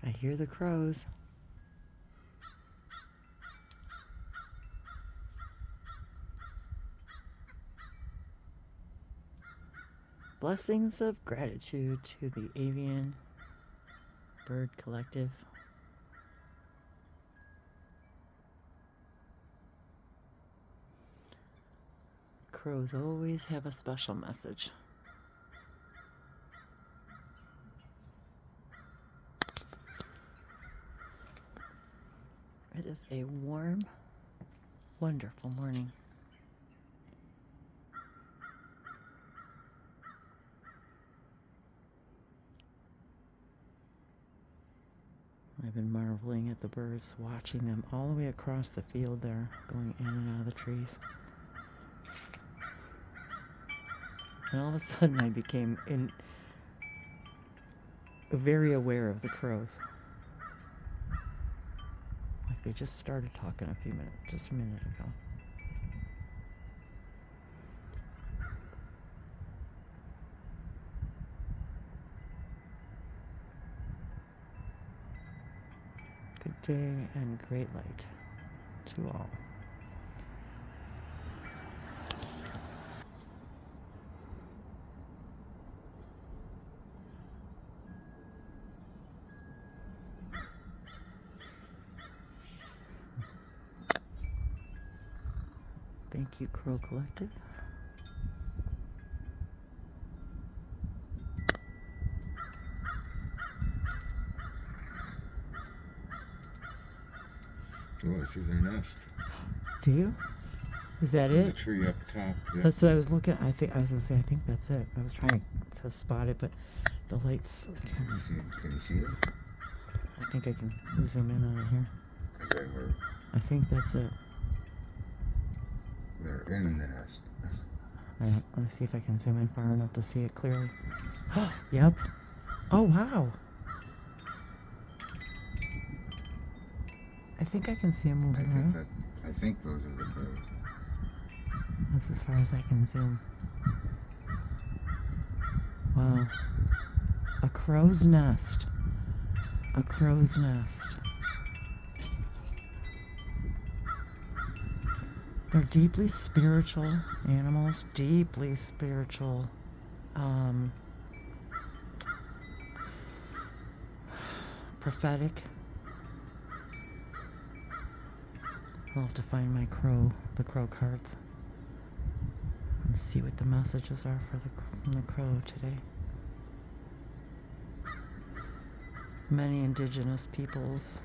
I hear the crows. Blessings of gratitude to the avian bird collective. Crows always have a special message. It is a warm, wonderful morning. I've been marveling at the birds, watching them all the way across the field there, going in and out of the trees. And all of a sudden I became very aware of the crows. Like they just started talking just a minute ago. Good day and great light to all. Thank you, Crow Collective. Oh, this is their nest. Do you? Is that In it? the tree up top. Yeah. That's what I was looking. I was gonna say. I think that's it. I was trying to spot it, but the lights. Can you see it? I think I can zoom in on it here. Okay, I think that's it. they're in the nest. Let me see if I can zoom in far enough to see it clearly. Yep. Oh wow. I think I can see them moving around. I think those are the crows. That's as far as I can zoom. Wow. A crow's nest. A crow's nest. They're deeply spiritual animals, deeply spiritual. Prophetic. I'll have to find my the crow cards, and see what the messages are from the crow today. Many indigenous peoples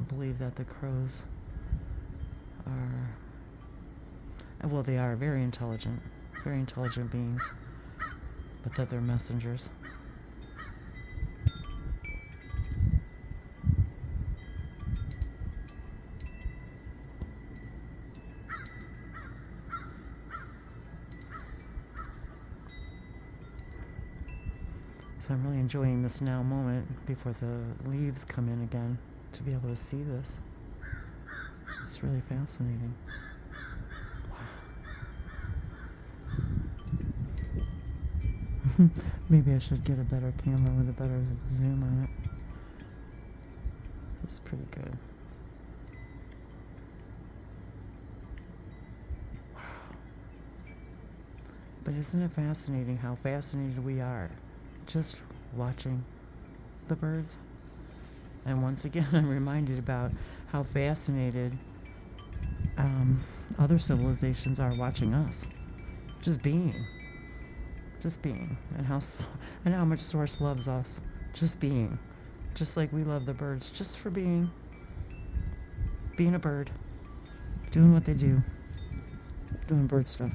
believe that the crows they are very intelligent beings, but that they're messengers. So I'm really enjoying this now moment before the leaves come in again to be able to see this. It's really fascinating. Wow. Maybe I should get a better camera with a better zoom on it. That's pretty good. Wow. But isn't it fascinating how fascinated we are just watching the birds? And once again, I'm reminded about how fascinated other civilizations are watching us. Just being. And how much Source loves us. Just being. Just like we love the birds. Just for being a bird. Doing what they do. Doing bird stuff.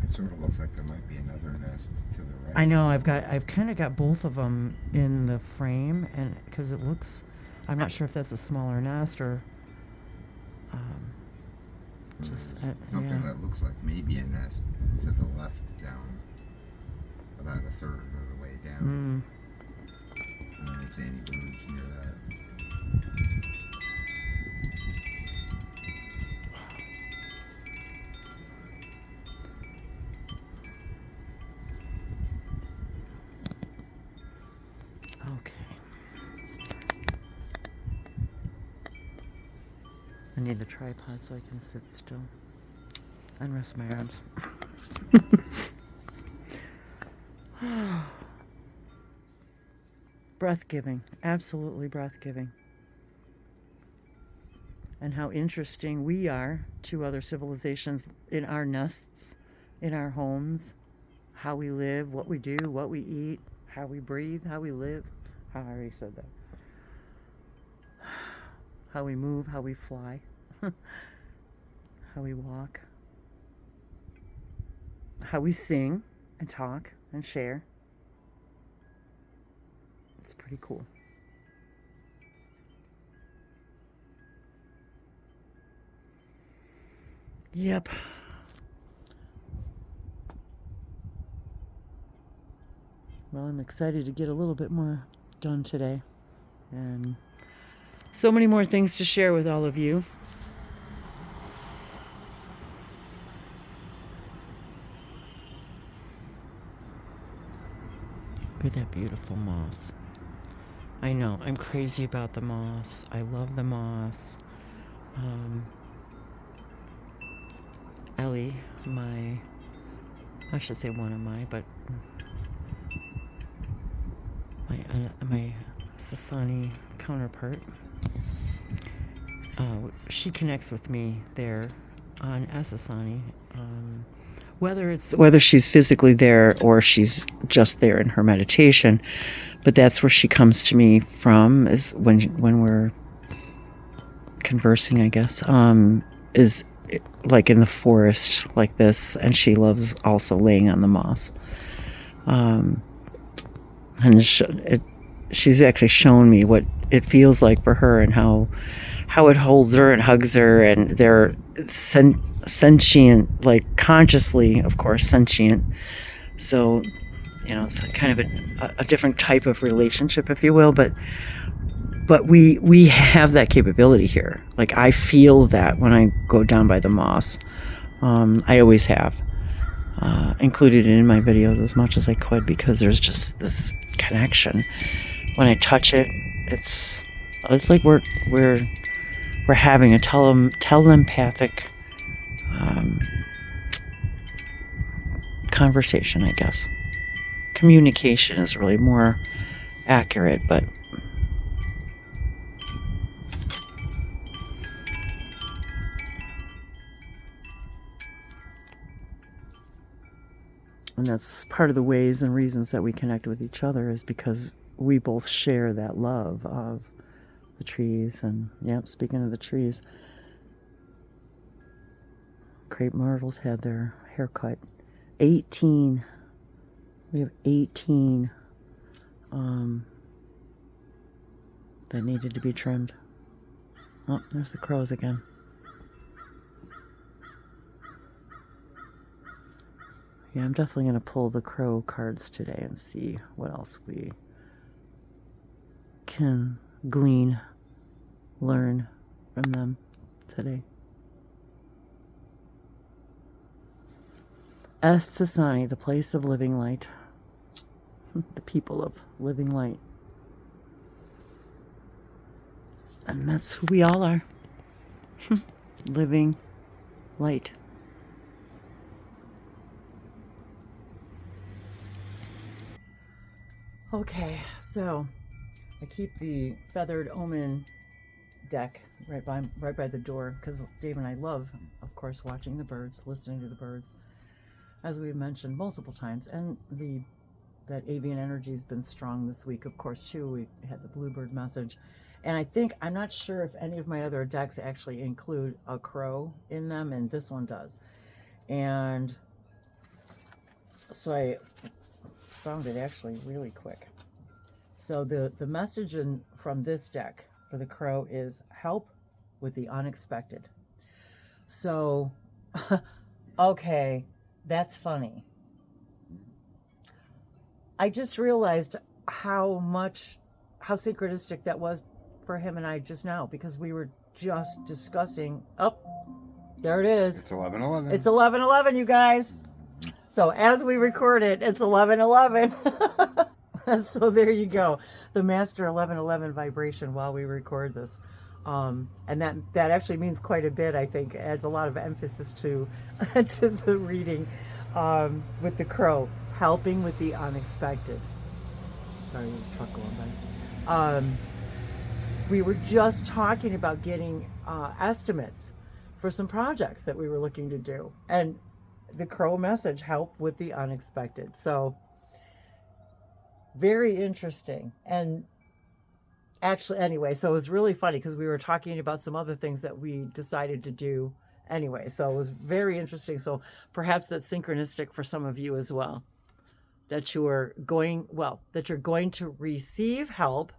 It sort of looks like there might be another nest to the right. I know. I've kind of got both of them in the frame, and because it looks, I'm not sure if that's a smaller nest or just something that looks like maybe a nest to the left down, about a third of the way down. I don't see any birds near that. Okay. I need the tripod so I can sit still and rest my arms. Breath-giving, absolutely breath-giving. And how interesting we are to other civilizations in our nests, in our homes, how we live, what we do, what we eat, how we breathe, how we live. I already said that. How we move, how we fly, how we walk, how we sing and talk and share. It's pretty cool. Yep. Well, I'm excited to get a little bit more done today. And so many more things to share with all of you. Look at that beautiful moss. I know, I'm crazy about the moss. I love the moss. Ellie, I should say one of my Sasani counterpart, she connects with me there on Sasani. Whether she's physically there or she's just there in her meditation, but that's where she comes to me from, is when we're conversing, I guess, is like in the forest like this, and she loves also laying on the moss. And she's actually shown me what it feels like for her and how it holds her and hugs her, and they're sentient, like consciously, of course, sentient. So, it's kind of a different type of relationship, if you will, but we have that capability here. Like, I feel that when I go down by the moss. I always have. Included it in my videos as much as I could, because there's just this connection. When I touch it, it's like we're having a telepathic conversation, I guess. Communication is really more accurate, but and that's part of the ways and reasons that we connect with each other, is because we both share that love of the trees. And speaking of the trees, crepe myrtles had their hair cut. 18. We have 18 that needed to be trimmed. Oh, there's the crows again. Yeah, I'm definitely going to pull the crow cards today and see what else we can learn from them today. Sasani, the place of living light. The people of living light. And that's who we all are. Living light. Okay, so I keep the feathered omen deck right by the door, because Dave and I love, of course, watching the birds, listening to the birds, as we've mentioned multiple times. And that avian energy has been strong this week, of course, too. We had the bluebird message, and I'm not sure if any of my other decks actually include a crow in them, and this one does. And so I found it actually really quick. So the message from this deck for the crow is help with the unexpected. So, okay, that's funny. I just realized how synchronistic that was for him and I just now, because we were just discussing. Oh, there it is. It's 11:11. It's 11:11, you guys. So as we record it, it's 11:11. So there you go. The master 11:11 vibration while we record this. And that actually means quite a bit. I think adds a lot of emphasis to to the reading, with the crow helping with the unexpected. Sorry, there's a truck going by. We were just talking about getting estimates for some projects that we were looking to do, and the crow message help with the unexpected. So very interesting. And actually, anyway, so it was really funny because we were talking about some other things that we decided to do anyway. So it was very interesting. So perhaps that's synchronistic for some of you as well, that you're going to receive help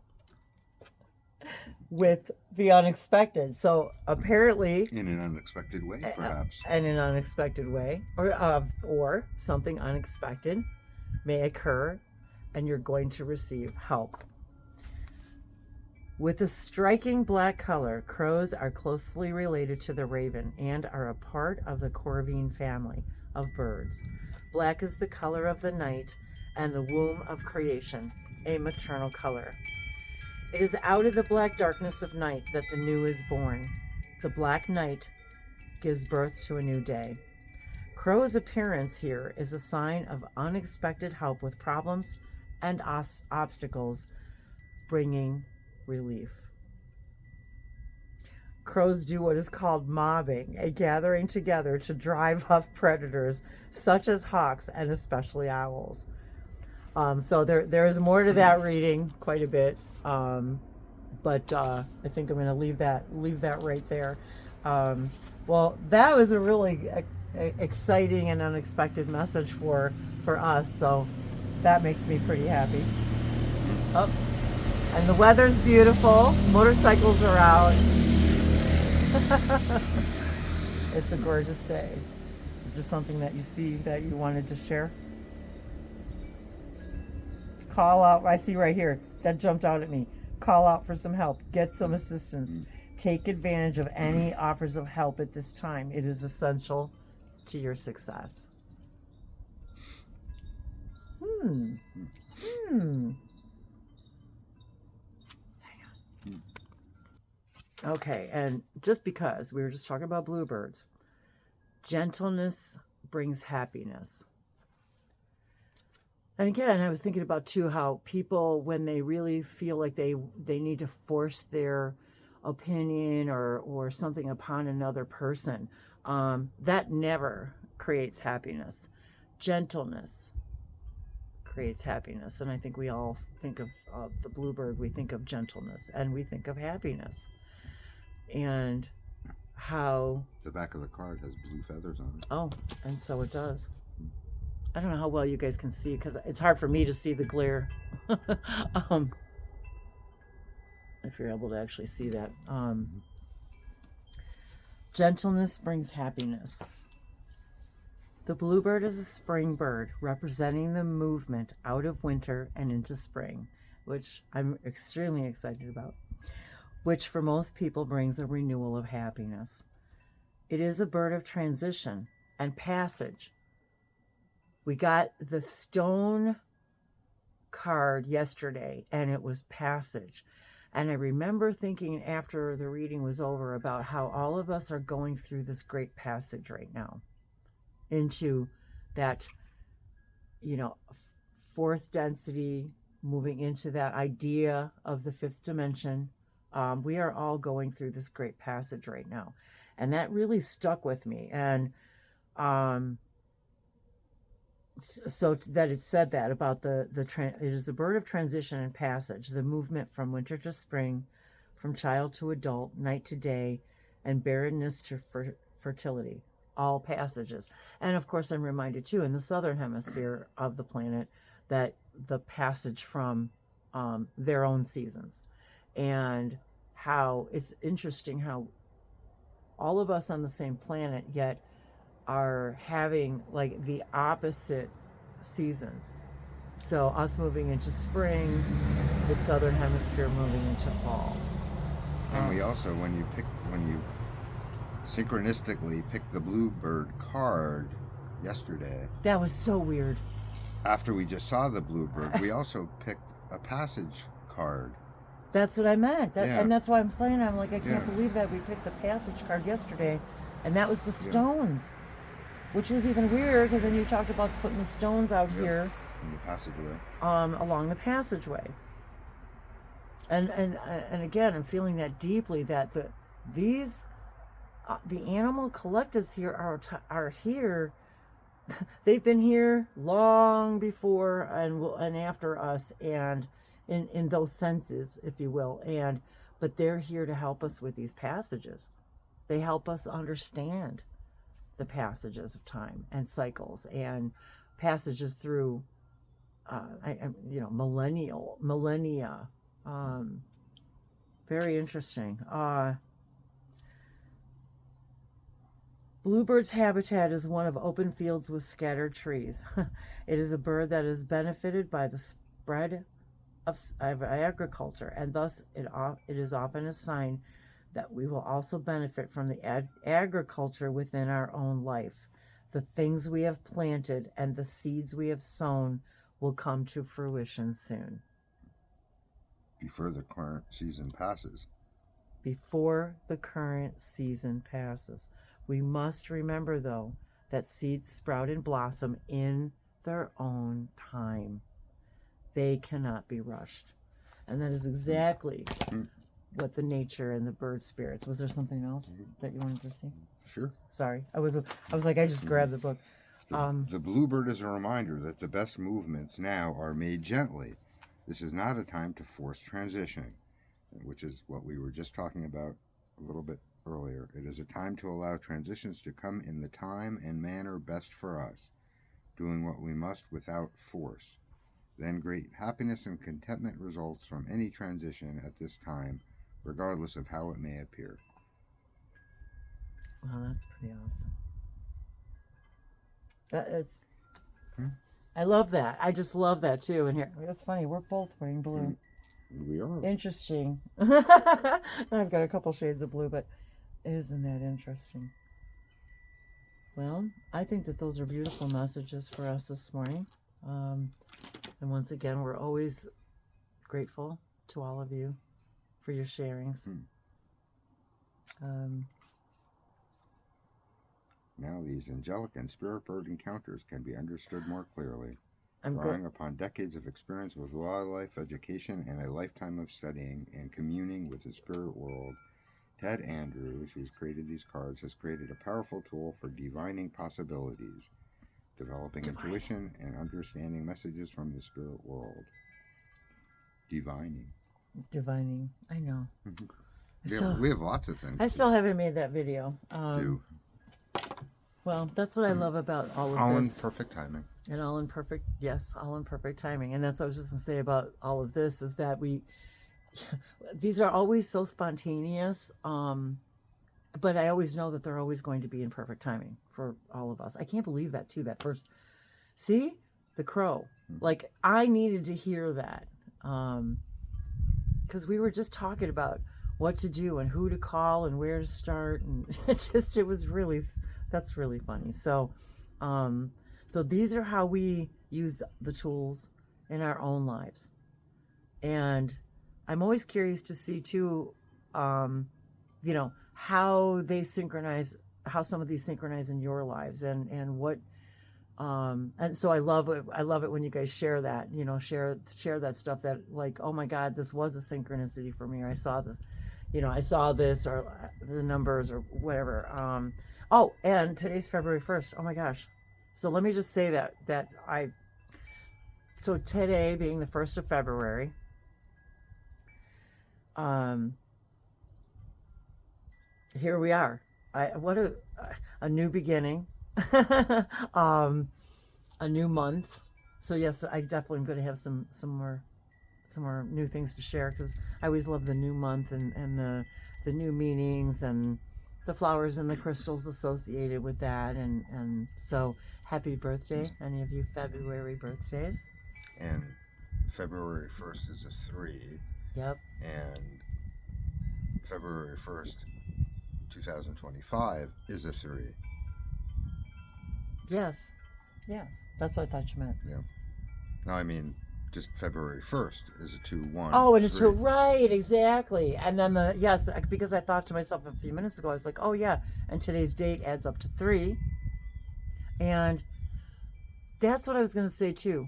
with the unexpected. So apparently, in an unexpected way, perhaps. In an unexpected way, or something unexpected may occur, and you're going to receive help. With a striking black color, crows are closely related to the raven and are a part of the corvine family of birds. Black is the color of the night and the womb of creation, a maternal color. It is out of the black darkness of night that the new is born. The black night gives birth to a new day. Crow's appearance here is a sign of unexpected help with problems and obstacles, bringing relief. Crows do what is called mobbing, a gathering together to drive off predators such as hawks and especially owls. So there is more to that reading, quite a bit, but I think I'm going to leave that right there. Well, that was a really exciting and unexpected message for us, so that makes me pretty happy. Oh, and the weather's beautiful. Motorcycles are out. It's a gorgeous day. Is there something that you see that you wanted to share? Call out. I see right here. That jumped out at me. Call out for some help. Get some assistance. Take advantage of any offers of help at this time. It is essential to your success. Okay, and just because we were just talking about bluebirds, gentleness brings happiness. And again, I was thinking about too how people, when they really feel like they need to force their opinion or something upon another person, that never creates happiness. Gentleness creates happiness, and I think we all think of the bluebird. We think of gentleness, and we think of happiness. And how the back of the card has blue feathers on it. Oh, and so it does. I don't know how well you guys can see because it's hard for me to see the glare. If you're able to actually see that. Gentleness brings happiness. The bluebird is a spring bird representing the movement out of winter and into spring, which I'm extremely excited about, which for most people brings a renewal of happiness. It is a bird of transition and passage. We got the stone card yesterday, and it was passage. And I remember thinking after the reading was over about how all of us are going through this great passage right now into that, fourth density, moving into that idea of the fifth dimension. We are all going through this great passage right now. And that really stuck with me. And so that it said that about it is a bird of transition and passage, the movement from winter to spring, from child to adult, night to day, and barrenness to fertility, all passages. And of course, I'm reminded too, in the southern hemisphere of the planet, that the passage from their own seasons, and how it's interesting how all of us on the same planet yet are having like the opposite seasons. So us moving into spring, the southern hemisphere moving into fall. And we also, when you synchronistically picked the bluebird card yesterday. That was so weird. After we just saw the bluebird, we also picked a passage card. That's what I meant. Yeah. And that's why I'm saying, I'm like, I Yeah. can't believe that we picked the passage card yesterday, and that was the stones, which was even weird because then you talked about putting the stones out here in the passageway. Along the passageway. And again, I'm feeling that deeply that the animal collectives here are here. They've been here long before and after us, and in those senses, if you will, but they're here to help us with these passages. They help us understand the passages of time and cycles and passages through millennia. Very interesting. Bluebird's habitat is one of open fields with scattered trees. It is a bird that is benefited by the spread of agriculture, and thus it is often a sign that we will also benefit from the agriculture within our own life. The things we have planted and the seeds we have sown will come to fruition soon. Before the current season passes. Before the current season passes. We must remember, though, that seeds sprout and blossom in their own time. They cannot be rushed. And that is exactly what the nature and the bird spirits. Was there something else that you wanted to see? Sure. Sorry. I was like, I just grabbed the book. The bluebird is a reminder that the best movements now are made gently. This is not a time to force transition, which is what we were just talking about a little bit earlier. It is a time to allow transitions to come in the time and manner best for us, doing what we must without force. Then great happiness and contentment results from any transition at this time, regardless of how it may appear. Wow, that's pretty awesome. I love that. I just love that too. And here, it's funny, we're both wearing blue. We are. Interesting. I've got a couple shades of blue, but isn't that interesting? Well, I think that those are beautiful messages for us this morning. And once again, we're always grateful to all of you for your sharings. Now these angelic and spirit bird encounters can be understood more clearly. Drawing upon decades of experience with wildlife education and a lifetime of studying and communing with the spirit world, Ted Andrews, who's created these cards, has created a powerful tool for divining possibilities, developing intuition, and understanding messages from the spirit world. Divining. I know. We have lots of things. I still haven't made that video. Do. Well, that's what I love about all of all this. In perfect timing. And all in perfect timing. And that's what I was just going to say about all of this is that these are always so spontaneous, but I always know that they're always going to be in perfect timing for all of us. I can't believe that too, that first, see, the crow. Like, I needed to hear that because we were just talking about what to do and who to call and where to start. And it was really, that's really funny. So these are how we use the tools in our own lives. And I'm always curious to see too, how they synchronize, how some of these synchronize in your lives and what, and so I love it when you guys share that, share that stuff that like, oh my God, this was a synchronicity for me, or I saw this, or the numbers or whatever. And today's February 1st. Oh my gosh. So let me just say so today being the 1st of February, here we are. What a new beginning, a new month. So yes, I definitely am going to have some more new things to share because I always love the new month and the new meanings and the flowers and the crystals associated with that. And so happy birthday, any of you February birthdays. And February 1st is a 3. Yep. And February 1st, 2025 is a 3. Yes. That's what I thought you meant. Yeah. No, I mean, just February 1st is a 2-1. Oh, and it's right, exactly. And then because I thought to myself a few minutes ago, I was like, oh yeah, and today's date adds up to 3. And that's what I was going to say too.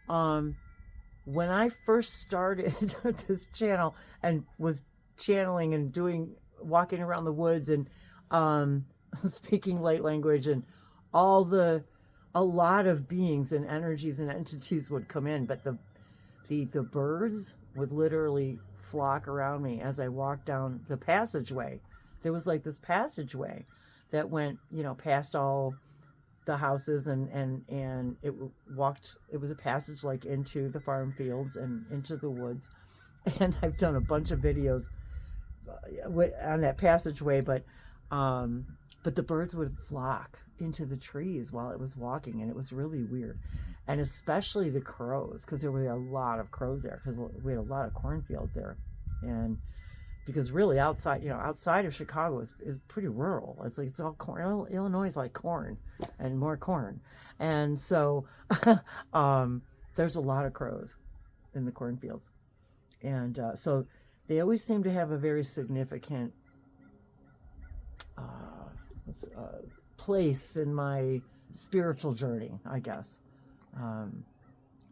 When I first started this channel and was channeling and walking around the woods and speaking light language, and a lot of beings and energies and entities would come in, but the birds would literally flock around me as I walked down the passageway. There was like this passageway that went, past all the houses and it was a passage like into the farm fields and into the woods. And I've done a bunch of videos on that passageway, but the birds would flock into the trees while it was walking, and it was really weird. And especially the crows, because there were a lot of crows there, because we had a lot of cornfields there. And because really outside of Chicago is pretty rural. It's like, it's all corn. Illinois is like corn and more corn. And so there's a lot of crows in the cornfields. And so they always seem to have a very significant place in my spiritual journey, I guess.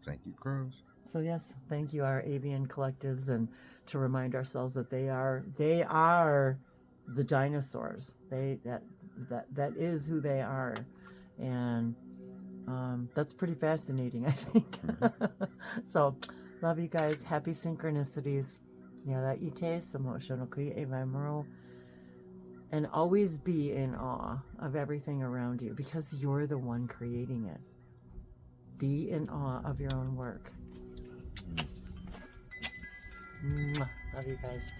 Thank you, crows. So yes, thank you, our avian collectives, and to remind ourselves that they are the dinosaurs. That is who they are, and that's pretty fascinating, I think. So, love you guys. Happy synchronicities. And always be in awe of everything around you, because you're the one creating it. Be in awe of your own work. Love you guys.